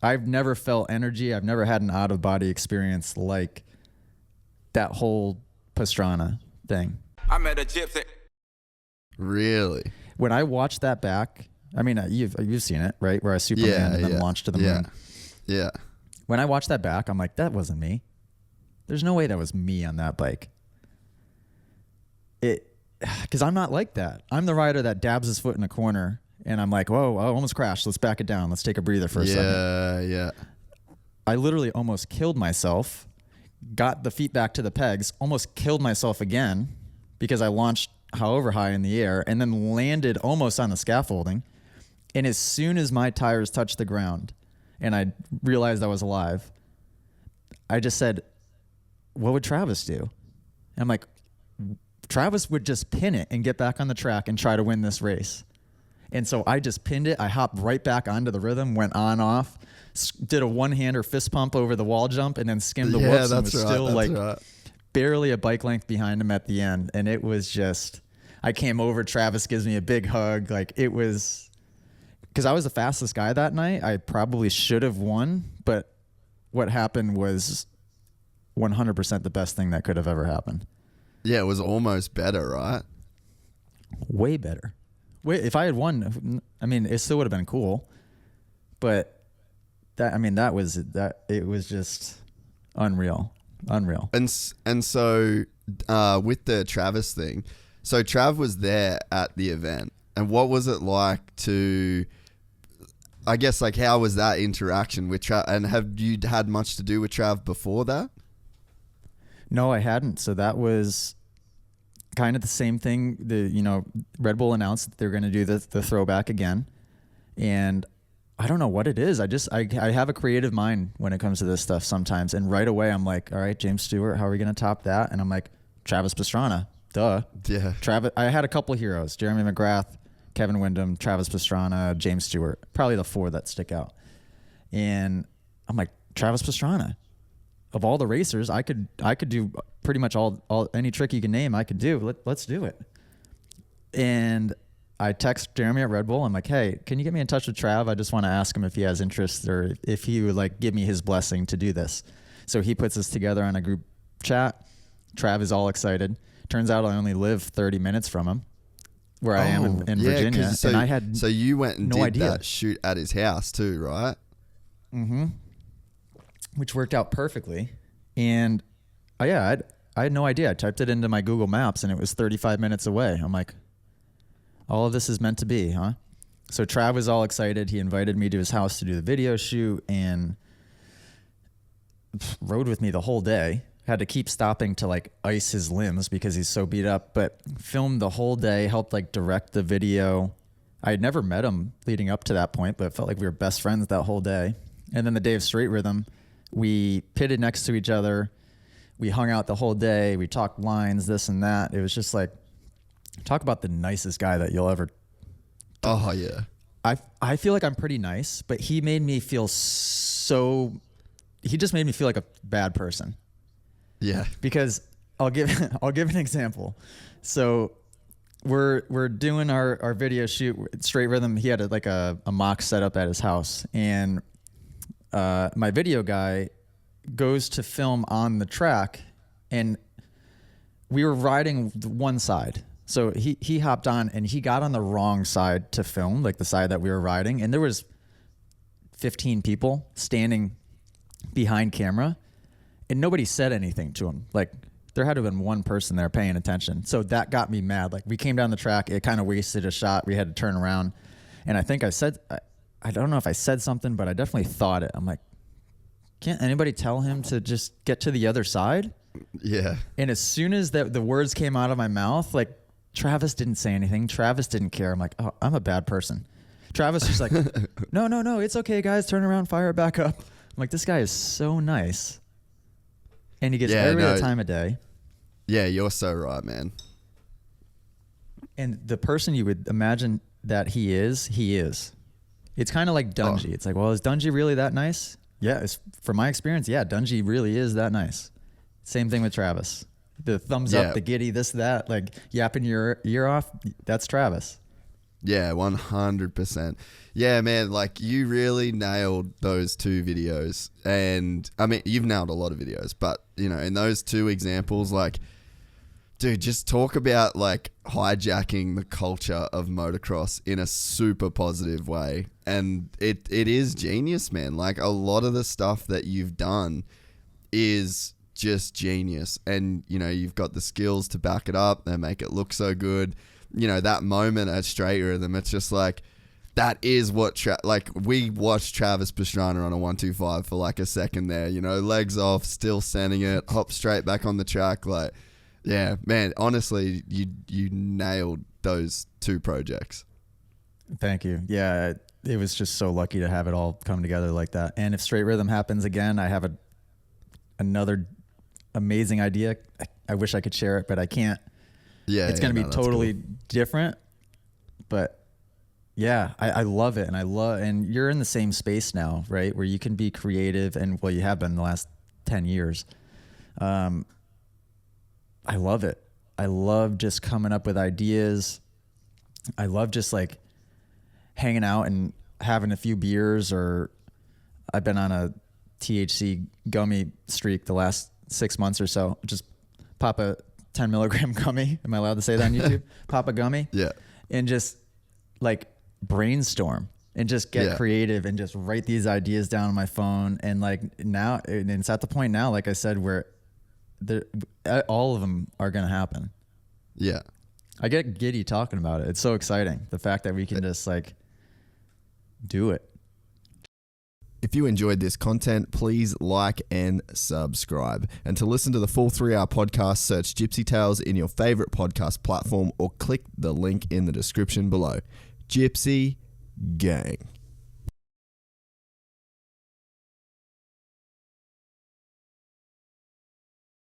I've never felt energy. I've never had an out of body experience like that whole Pastrana thing. I met a gypsy. Really? When I watched that back, I mean, you've seen it, right? Where I Superman and then launched to the moon. Yeah. When I watched that back, I'm like, that wasn't me. There's no way that was me on that bike. Because I'm not like that. I'm the rider that dabs his foot in a corner and I'm like, whoa, I almost crashed. Let's back it down. Let's take a breather for a second. Yeah. I literally almost killed myself, got the feet back to the pegs, almost killed myself again because I launched however high in the air and then landed almost on the scaffolding. And as soon as my tires touched the ground and I realized I was alive, I just said, what would Travis do? And I'm like, Travis would just pin it and get back on the track and try to win this race. And so I just pinned it. I hopped right back onto the rhythm, went on off, did a one-hander fist pump over the wall jump, and then skimmed the whoops and was still barely a bike length behind him at the end. And it was just, I came over, Travis gives me a big hug. Like it was, because I was the fastest guy that night. I probably should have won, but what happened was 100% the best thing that could have ever happened. Yeah, it was almost better, right? Way better. If I had won, I mean, it still would have been cool, but that was just unreal. And so with the Travis thing, so Trav was there at the event, and what was it like to, I guess, like, how was that interaction with Trav? And have you had much to do with Trav before that? No, I hadn't. So that was kind of the same thing. Red Bull announced that they're going to do the throwback again. And I don't know what it is. I have a creative mind when it comes to this stuff sometimes. And right away I'm like, all right, James Stewart, how are we going to top that? And I'm like, Travis Pastrana, duh. Yeah. Travis. I had a couple of heroes, Jeremy McGrath, Kevin Windham, Travis Pastrana, James Stewart, probably the four that stick out. And I'm like, Travis Pastrana. Of all the racers, I could do pretty much all any trick you can name. I could do. Let's do it. And I text Jeremy at Red Bull. I'm like, hey, can you get me in touch with Trav? I just want to ask him if he has interest or if he would like give me his blessing to do this. So he puts us together on a group chat. Trav is all excited. Turns out I only live 30 minutes from him, where I am in Virginia. So, and I had so you went and no did idea. that shoot at his house too, right? Mm-hmm. Which worked out perfectly. And I had no idea. I typed it into my Google Maps and it was 35 minutes away. I'm like, all of this is meant to be, huh? So Trav was all excited. He invited me to his house to do the video shoot and rode with me the whole day. Had to keep stopping to like ice his limbs because he's so beat up, but filmed the whole day, helped like direct the video. I had never met him leading up to that point, but it felt like we were best friends that whole day. And then the day of Straight Rhythm, we pitted next to each other. We hung out the whole day. We talked lines, this and that. It was just like, talk about the nicest guy that you'll ever. Oh, yeah. I feel like I'm pretty nice, but he made me feel he just made me feel like a bad person. Yeah. Because I'll give an example. So we're doing our video shoot, Straight Rhythm. He had a mock setup at his house, and my video guy goes to film on the track, and we were riding one side. So he hopped on and he got on the wrong side to film, like the side that we were riding. And there was 15 people standing behind camera and nobody said anything to him. Like there had to have been one person there paying attention. So that got me mad. Like we came down the track, it kind of wasted a shot. We had to turn around. And I think I don't know if I said something, but I definitely thought it. I'm like, can't anybody tell him to just get to the other side? Yeah. And as soon as the words came out of my mouth, like Travis didn't say anything. Travis didn't care. I'm like, oh, I'm a bad person. Travis just like, no, it's okay, guys. Turn around, fire it back up. I'm like, this guy is so nice. And he gets every other time of day. Yeah, you're so right, man. And the person you would imagine that he is. It's kind of like Dungey. It's like, well, is Dungey really that nice? Yeah, from my experience, yeah, Dungey really is that nice. Same thing with Travis. The thumbs up, the giddy, this, that, like yapping your ear off, that's Travis. Yeah, 100%. Yeah, man, like you really nailed those two videos. And I mean, you've nailed a lot of videos, but you know, in those two examples, like, dude, just talk about like hijacking the culture of motocross in a super positive way. And it is genius, man. Like a lot of the stuff that you've done is just genius. And, you know, you've got the skills to back it up and make it look so good. You know, that moment at Straight Rhythm, it's just like, that is what, like, we watched Travis Pastrana on a 125 for like a second there, you know, legs off, still sending it, hop straight back on the track. Like, yeah, man, honestly, you nailed those two projects. Thank you. Yeah, it was just so lucky to have it all come together like that. And if Straight Rhythm happens again, I have another amazing idea. I wish I could share it, but I can't. Yeah, it's going to be totally cool. different, but yeah, I love it. And you're in the same space now, right? Where you can be creative, and well, you have been the last 10 years. I love it. I love just coming up with ideas. I love just like hanging out and having a few beers, or I've been on a THC gummy streak the last 6 months or so. Just pop a 10 milligram gummy. Am I allowed to say that on YouTube? Pop a gummy. Yeah. And just like brainstorm and just get creative and just write these ideas down on my phone. And like now, and it's at the point now, like I said, where all of them are going to happen. Yeah. I get giddy talking about it. It's so exciting. The fact that we can just like do it. If you enjoyed this content, please like and subscribe. And to listen to the full 3-hour podcast, search Gypsy Tales in your favorite podcast platform or click the link in the description below. Gypsy Gang.